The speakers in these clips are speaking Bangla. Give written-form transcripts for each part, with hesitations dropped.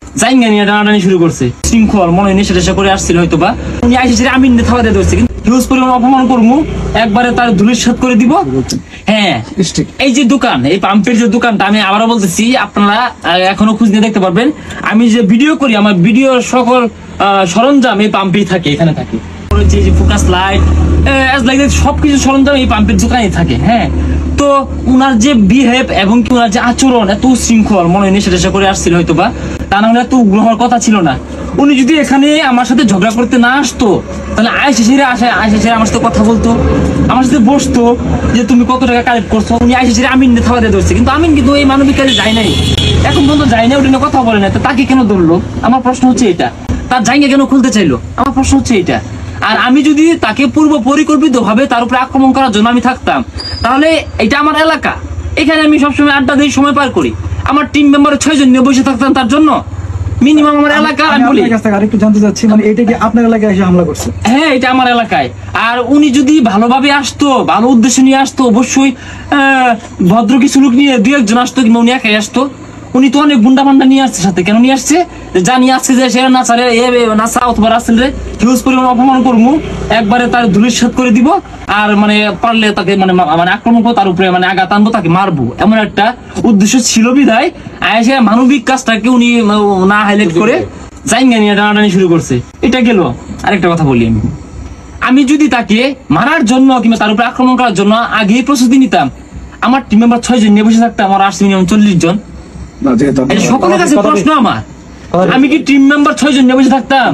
জাইঙ্গা নিয়ে টানাটানি শুরু করছে। শৃঙ্খল মনে নেশা টেশা করে আসছিল হয়তো বা, উনি আইসে আমি থাবা দিয়ে ধরছে, কিন্তু হিউজ পরিমাণ অপমান করবো, একবারে তার ধুলিস্যাৎ করে দিব। হ্যাঁ, এই যে দোকান, এই পাম্পের যে দোকানটা, আমি আবারও বলতেছি, আপনারা এখনো খুঁজ নিয়ে দেখতে পারবেন। আমি যে ভিডিও করি, আমার ভিডিও সকল সরঞ্জাম এই পাম্পেই থাকে, এখানে থাকে। যে ফোকাস লাইট সবকিছু সরঞ্জাম এই পাম্পের দোকানে থাকে। হ্যাঁ, তো উনার যে বিহেভ এবং কি উনার যে আচরণ, এত শৃঙ্খল মনে নেশা টেশা করে আসছিল হয়তো বা, তা না হলে এত উগ্র হওয়ার কথা ছিল না। উনি যদি এখানে আমার সাথে ঝগড়া করতে না আসতো, তাহলে আয়সা ছেড়ে আমার সাথে কথা বলতো, আমার সাথে বসতো, যে তুমি কত টাকা কালেক্ট করছো। উনি আয়সা ছেড়ে আমিন থাবা দিয়ে ধরছে, কিন্তু আমিন কিন্তু এই মানবিক কাজে যায় নাই, এখন পর্যন্ত যায় না, ওটা নিয়ে কথা বলে না। তো তাকে কেন ধরলো? আমার প্রশ্ন হচ্ছে এটা। তার জায়গা কেন খুলতে চাইলো? আমার প্রশ্ন হচ্ছে এটা। আর আমি যদি তাকে পূর্ব পরিকল্পিত ভাবে তার উপরে আক্রমণ করার জন্য আমি থাকতাম, তাহলে এটা আমার এলাকা, এখানে আমি সবসময় আড্ডা দিয়ে সময় পার করি, আমার টিম মেম্বারের 6 জন নিয়ে বসে থাকতাম তার জন্য। মিনিমাম আমার এলাকা। আমি বলি আরেকটু জানতে চাচ্ছি, মানে এটা কি আপনার এলাকায় এসে হামলা করছে? হ্যাঁ, এটা আমার এলাকায়। আর উনি যদি ভালোভাবে আসতো, ভালো উদ্দেশ্য নিয়ে আসতো, অবশ্যই ভদ্র কিছু লোক নিয়ে 2-1 আসতো, কিংবা উনি একাই আসতো। উনি তো অনেক গুন্ডা পান্ডা নিয়ে আসছে সাথে। কেন নিয়ে আসছে? জানি আজকে যে সে নাচারে নাচা অথবা রাসেল হিউজ পরিমাণ অপমান করবো, একবারে তার ধুলিস্যাৎ করে দিব। আর মানে পারলে তাকে মানে আক্রমণ করবো, তার উপরে মানে আঘাত আনবো, তাকে মারবো, এমন একটা উদ্দেশ্য ছিল বিধায় আয়েসে মানবিক কাজটাকে উনি না হাইলাইট করে জাইঙ্গা নিয়ে টানাটানি শুরু করছে। এটা গেল। আরেকটা কথা বলি, আমি যদি তাকে মারার জন্য কিংবা তার উপরে আক্রমণ করার জন্য আগেই প্রস্তুতি নিতাম, আমার টিম মেম্বার 6 জন নিয়ে বসে থাকতাম, আমার আসছে মিনিমাম 40 জন। সকলের কাছে প্রশ্ন আমার, আমি কি টিম মেম্বার 6 জন নিয়ে বসে থাকতাম?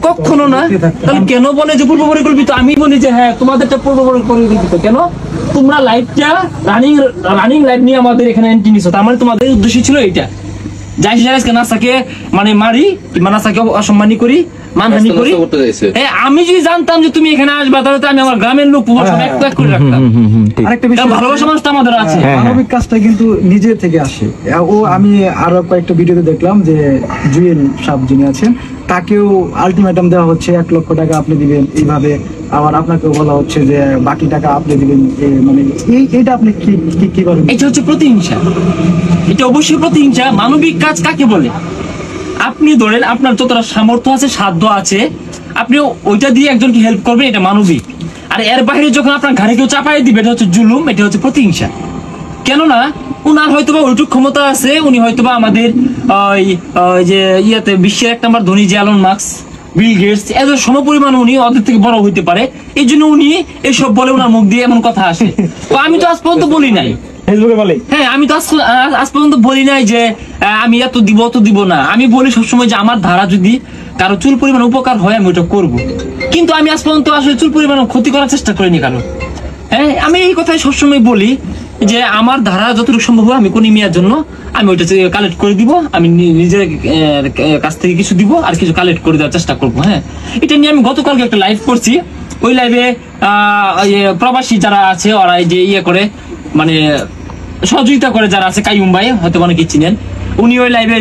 কখনো না। তাহলে কেন বলে যে পূর্ব পরিকল্পিত? আমি বলি যে হ্যাঁ, তোমাদেরটা পূর্ব পরিকল্পিত। কেন? তোমরা লাইভটা রানিং লাইভ নিয়ে আমাদের এখানে এন্ট্রি নিছো, তার মানে তোমাদের উদ্দেশ্য ছিল এইটা, যাই নাসাকে মানে মারি কিংবা নাসাকে অসম্মানী করি, মানহানি করি। আমি যদি জানতাম যে তুমি এখানে আসবা, তাহলে তো আমি আমার গ্রামের লোক এক করে রাখতাম। আরেকটা বিষয়, ভালোবাসা মানুষ আমাদের আছে। মানবিক কাজটা কিন্তু নিজের থেকে আসে। ও আমি আরো কয়েকটা ভিডিওতে দেখলাম যে জুয়েল সাহেব যিনি আছেন, তাকেও আলটিমেটাম দেওয়া হচ্ছে 1 লক্ষ টাকা আপনি দিবেন এইভাবে, আবার আপনাকেও বলা হচ্ছে যে বাকি টাকা আপনি দিবেন। মানে এইটা আপনি কি বলেন? এটা হচ্ছে প্রতিহিংসা, এটা অবশ্যই প্রতিহিংসা। মানবিক কাজ কাকে বলে? আপনি ধরেন আপনার যতটা সামর্থ্য আছে, সাধ্য আছে, আপনি ওইটা দিয়ে একজনকে হেল্প করবেন, এটা মানবিক। আর এর বাইরে যখন আপনার ঘাড়ে কেউ চাপাই দিবে, এটা হচ্ছে জুলুম, এটা হচ্ছে প্রতিহিংসা। কেননা উনার হয়তোবা ওইটুক ক্ষমতা আছে, উনি হয়তোবা আমাদের যে ইয়াতে বিশ্বের 1 নম্বর ধনী যে এলন মাস্ক, বিল গেটস, এত সমপরিমাণ উনি ওদের থেকে বড় হইতে পারে, এই জন্য উনি এসব বলে, ওনার মুখ দিয়ে এমন কথা আসে। তো আমি তো আজ পর্যন্ত বলি নাই, হ্যাঁ, আমি তো আজ পর্যন্ত বলি নাই যে আমি এত দিব না। আমি বলি সবসময় যে আমার ধারা যদি কারো চুল পরিমাণ উপকার হয়, আমি ওটা করবো। কিন্তু আমি আজ পর্যন্ত আসলে চুল পরিমাণ ক্ষতি করার চেষ্টা করিনি কারো। হ্যাঁ, আমি এই কথাই সবসময় বলি যে আমার ধারা যতটুকু সম্ভব আমি কোন মিয়ার জন্য আমি ওইটা কালেক্ট করে দিব, আমি নিজের কাছ থেকে কিছু দিব আর কিছু কালেক্ট করে দেওয়ার চেষ্টা করবো। হ্যাঁ, এটা নিয়ে আমি গতকালকে একটা লাইভ করছি। ওই লাইভে প্রবাসী যারা আছে, ওরা যে করে মানে সহযোগিতা করে যারা আছে, কাইয়ুম ভাই হয়তো অনেকে চিনেন, উনি ওই লাইভে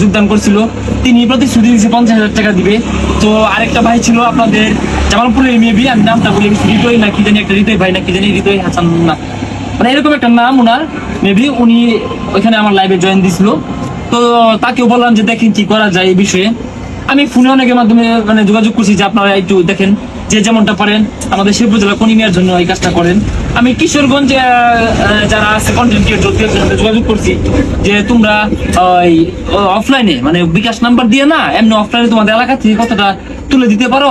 যোগদান করছিল। তিনি প্রতিশ্রুতি দিয়েছে 50,000 টাকা দিবে। তো আরেকটা ভাই ছিল আপনাদের জামালপুরের মেবি, আমি নামটা বলি, হৃদয় না কি জানি, একটা হৃদয় ভাই না কি জানি, হৃদয় হাসান না, মানে এরকম একটা নাম ওনার মেবি, উনি ওইখানে আমার লাইভে জয়েন দিছিল। তো তাকেও বললাম যে দেখেন কি করা যায় এই বিষয়ে। আমি ফোনে অনেকের মাধ্যমে মানে যোগাযোগ করছি যে আপনারা একটু দেখেন, যে যেমনটা পারেন আমাদের শিবপুর জেলা কনিমিয়ার জন্য এই কাজটা করেন। আমি কিশোরগঞ্জে যারা আছে কন্টেন্ট ক্রিয়েটর যোগাযোগ করছি যে তোমরা অফলাইনে মানে বিকাশ নাম্বার দিয়ে না, এমনি অফলাইনে তোমাদের এলাকা থেকে কতটা তুলে দিতে পারো,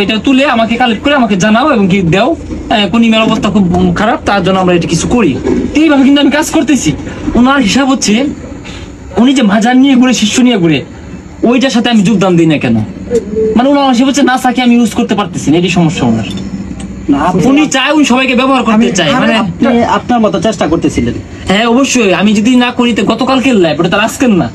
এটা তুলে আমাকে কালেক্ট করে আমাকে জানাও এবং কি দাও। কনিমিয়ার অবস্থা খুব খারাপ, তার জন্য আমরা এটা কিছু করি। এইভাবে কিন্তু আমি কাজ করতেছি। ওনার হিসাব হচ্ছে উনি যে মাজার নিয়ে ঘুরে, শিষ্য নিয়ে ঘুরে, ওইটার সাথে আমি যোগদান দিই না কেন? মানে ওনার হিসাব হচ্ছে নাসাকে আমি ইউজ করতে পারতেছি না, এটি সমস্যা ওনার। উনি চায় উনি সবাইকে ব্যবহার করতে চায়, মানে আপনার মতো চেষ্টা করতেছিলেন। হ্যাঁ, অবশ্যই। আমি যদি না করি তো গতকালকের লাইভ, ওটা তার আজকের না।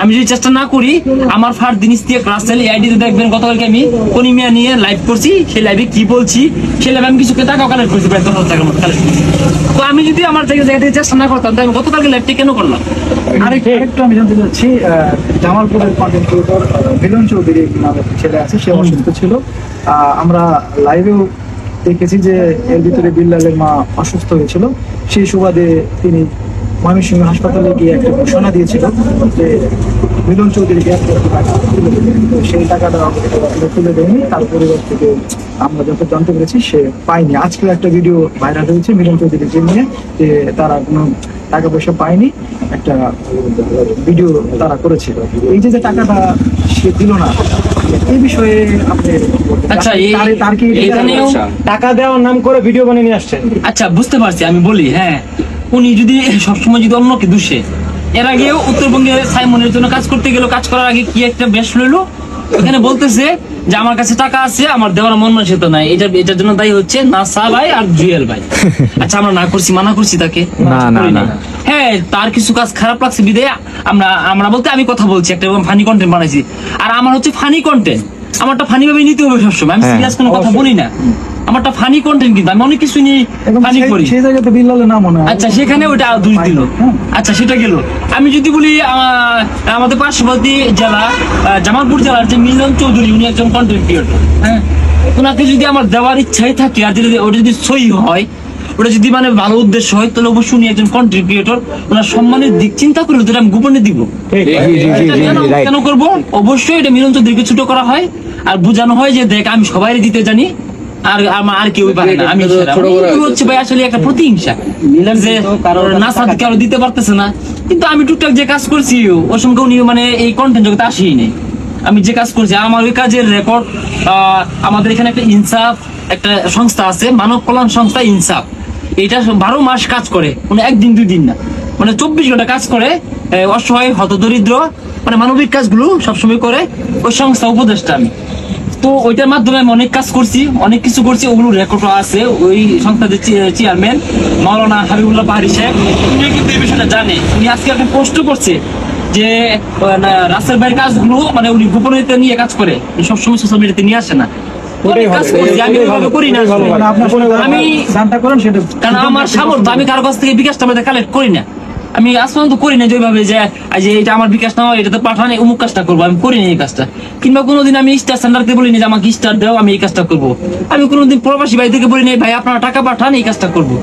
আমি যদি চেষ্টা না করি, আমার ফার্স্ট দিন রাসেল আইডিতে দেখবেন গতকালকে আমি কনিমিয়া নিয়ে লাইভ করছি। সেই লাইভে কি বলছি, সেই লাইভে আমি কিছু টাকাও কালেক্ট করছি, প্রায় 10,000 টাকার মতো কালেক্ট করছি। তো আমি যদি আমার জায়গা থেকে চেষ্টা না করতাম, তাই আমি গতকালকে লাইভটি কেন করলাম? আরেকটু আমি জানতে চাচ্ছি, জামালপুরের কন্টেন্ট ক্রিয়েটর মিলন চৌধুরী নামের ছেলে আছে, সে অসুস্থ ছিল। আমরা লাইভেও দেখেছি যে এর ভিতরে বিল্লালের মা অসুস্থ হয়েছিল, সেই সুবাদে তিনি ময়মনসিংহ হাসপাতালে গিয়ে একটা ঘোষণা দিয়েছিল যে মিলন চৌধুরীকে 1 লক্ষ টাকা তুলে দেবে। তো সেই টাকাটা তুলে দেয়নি, তার পরিবার থেকে আমরা যত জানতে পেরেছি সে পায়নি। আজকেও একটা ভিডিও ভাইরাল হয়েছে মিলন চৌধুরীকে নিয়ে, যে তারা কোনো টাকা পয়সা পায়নি, একটা ভিডিও তারা করেছিল। এই যে টাকাটা সে দিল না, এই বিষয়ে আপনি আচ্ছা, তার কি এখানেও টাকা দেওয়ার নাম করে ভিডিও বানিয়ে নিয়ে আসছেন? আচ্ছা বুঝতে পারছি, আমি বলি হ্যাঁ, উনি যদি সবসময় যদি অন্যকে দোষে, এর আগেও উত্তরবঙ্গে সাইমনের জন্য কাজ করতে গেল, কাজ করার আগে কি একটা বেশ লইলো, ওখানে বলতেছে যে আমার কাছে টাকা আছে, আমার দেওয়ার মন মানসিকতা নাই, এটার জন্য দায়ী হচ্ছে নাসা ভাই আর জুয়েল ভাই। আচ্ছা আমরা না করছি, মানা করছি তাকে? করি নাই। হ্যাঁ, তার কিছু কাজ খারাপ লাগছে বিদায় আমরা বলতে আমি কথা বলছি, একটা ফানি কন্টেন্ট বানাইছি, আর আমার হচ্ছে ফানি কন্টেন্ট, আমারটা ফানি ভাবে নিতে হবে সবসময়, আমি সিরিয়াস কোনো কথা বলি না, আমারটা ফানি কন্টেন্ট, কিন্তু আমি অনেক কিছু নিয়ে ফানি করি। সেই জায়গাতে বিল্লালের নাম মনে হয়। আচ্ছা সেখানে ওটা দোষ দিল, আচ্ছা সেটা গেল। আমি যদি বলি আমাদের পার্শ্ববর্তী জেলা জামালপুর জেলার যে মিলন চৌধুরী, উনি একজন কন্টেন্ট ক্রিয়েটর, হ্যাঁ, ওনাকে যদি আমার দেওয়ার ইচ্ছাই থাকে, আর যদি ওটা যদি সই হয়, ওটা যদি মানে ভালো উদ্দেশ্য হয়, তাহলে অবশ্যই উনি একজন কন্টেন্ট ক্রিয়েটর, ওনার সম্মানের দিক চিন্তা করে ওটা আমি গোপনে দিব। কেন করবো? অবশ্যই এটা মিলন চৌধুরীকে ছোট করা হয় আর বোঝানো হয় যে দেখ আমি সবাই দিতে জানি, আর কেউ পারে না, আমি হচ্ছে ভাই আসলে একটা প্রতিহিংসা, যে নাসাদ কারো দিতে পারতেছে না। কিন্তু আমি টুকটাক যে কাজ করছি ওর সঙ্গে উনি মানে এই কন্টেন্ট জগতে আসেই নেই। আমি যে কাজ করছি, আমার ওই কাজের রেকর্ড, আমাদের এখানে একটা ইনসাফ একটা সংস্থা আছে, মানব কল্যাণ সংস্থা ইনসাফ, এটা 12 মাস কাজ করে, মানে একদিন 2 দিন না, মানে 24 ঘন্টা কাজ করে, অসহায় হতদরিদ্র মানে মানবিক কাজগুলো সবসময় করে ওই সংস্থা, উপদেষ্টা আমি। তো ওইটার মাধ্যমে আমি অনেক কাজ করছি, অনেক কিছু করছি, ওগুলো রেকর্ডও আছে। ওই সংস্থার চেয়ারম্যান মাওলানা হাবিবুল্লাহ পাহাড়ি সাহেব, উনি কিন্তু এই বিষয়টা জানে। উনি আজকে একটা পোস্ট করছে যে রাসেল ভাইয়ের কাজগুলো মানে উনি গোপনীয়তা নিয়ে কাজ করে, সবসময় সোশ্যাল মিডিয়াতে নিয়ে আসে না। আমি জানটা করেন সেটা, কারণ আমার সামর্থ্য, আমি কারো কাছ থেকে বিকাশটা কালেক্ট করি না, আমি আসমান তো করি না যেভাবে যে এটা আমার বিকাশ না হয়, এটাতে পাঠান অমুক কাজটা করবো, আমি করি না এই কাজটা। কিংবা কোনোদিন আমি স্টার সেন্টারকে বলি না যে আমাকে স্টার দাও, আমি এই কাজটা করবো। আমি কোনোদিন প্রবাসী ভাই থেকে বলি না ভাই আপনারা টাকা পাঠান, এই কাজটা করবো।